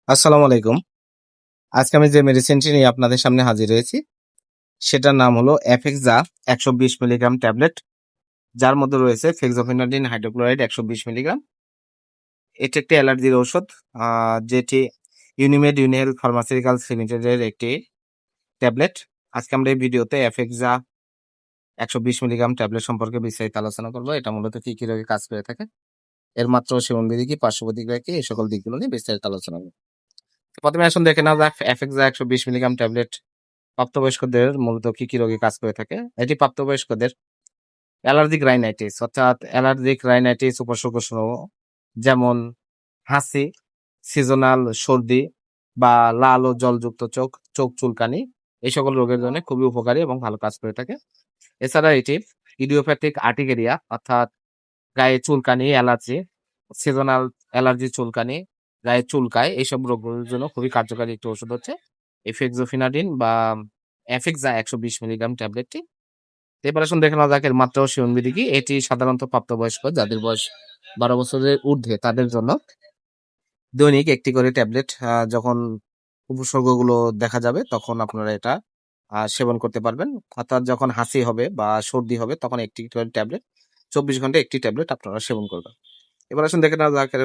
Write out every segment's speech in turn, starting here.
আসসালামু আলাইকুম। আজকে আমি যে মেডিসিনটি নিয়ে আপনাদের সামনে হাজির হয়েছি, সেটার নাম হলো এফেক্সা ১২০ মিলিগ্রাম ট্যাবলেট, যার মধ্যে রয়েছে ফেক্সোফেনাডিন হাইড্রোক্লোরাইড ১২০ মিলিগ্রাম। এটি একটি অ্যালার্জির ঔষধ, যেটি ইউনিমেড ইউনিহেলথ ফার্মাসিউটিক্যালস লিমিটেডের একটি ট্যাবলেট। আজকে আমরা এই ভিডিওতে এফেক্সা ১২০ মিলিগ্রাম ট্যাবলেট সম্পর্কে বিস্তারিত আলোচনা করব। এটা মূলত কি কি রোগে কাজ করে থাকে, এর মাত্রা ও সেবনবিধি কি, পার্শ্ব প্রতিক্রিয়া কি, এই সকল দিকগুলো নিয়ে বিস্তারিত আলোচনা করব। প্রথমে আসুন দেখে নেওয়া যাক এফেক্সা ১২০ মিলিগ্রাম ট্যাবলেট প্রাপ্তবয়স্কদের মূলত কি কি রোগে কাজ করে থাকে। এটি প্রাপ্তবয়স্কদের অ্যালার্জিক রাইনাইটিস অর্থাৎ অ্যালার্জিক রাইনাইটিস উপসর্গসমূহ যেমন হাঁচি, সিজনাল সর্দি বা লাল ও জলযুক্ত চোখ, চোখ চুলকানি, এই সকল রোগের জন্য খুবই উপকারী এবং ভালো কাজ করে থাকে। এছাড়া এটি ইডিওপ্যাথিক আর্টিকেরিয়া অর্থাৎ গায়ে চুলকানি, অ্যালার্জি, সিজনাল অ্যালার্জি চুলকানি, গায়ে চুলকায়, এইসব রোগগুলোর জন্য খুবই কার্যকারী একটি ওষুধ হচ্ছে এফেক্সোফিনাডিন বা এফেক্সা ১২০ মিলিগ্রাম ট্যাবলেটটি। এবার আসুন দেখে নেওয়া যাক এর মাত্রা ও সেবনবিধি কি। এটি সাধারণত প্রাপ্তবয়স্ক যাদের বয়স ১২ বছরের ঊর্ধ্বে তাদের জন্য দৈনিক একটি করে ট্যাবলেট যখন উপসর্গগুলো দেখা যাবে তখন আপনারা এটা সেবন করতে পারবেন। অর্থাৎ যখন হাঁচি হবে বা সর্দি হবে তখন একটি করে ট্যাবলেট, ২৪ ঘন্টায় একটি ট্যাবলেট আপনারা সেবন করবেন। এবার আসুন দেখে নেওয়া যাক এর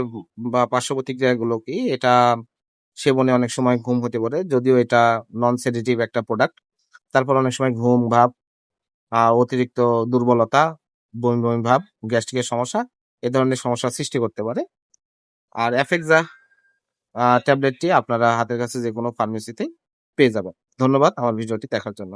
বা পার্শ্ব প্রতিক্রিয়াগুলো কি। এটা সেবনে অনেক সময় ঘুম হতে পারে, যদিও এটা নন সেডেটিভ একটা প্রোডাক্ট। তারপর অনেক সময় ঘুম, ভাব, অতিরিক্ত দুর্বলতা, বমি, বমি ভাব, গ্যাস্ট্রিকের সমস্যা, এ ধরনের সমস্যার সৃষ্টি করতে পারে। আর এফেক্সা ট্যাবলেটটি আপনারা হাতের কাছে যেকোনো ফার্মেসিতেই পেয়ে যাবেন। ধন্যবাদ আমার ভিডিওটি দেখার জন্য।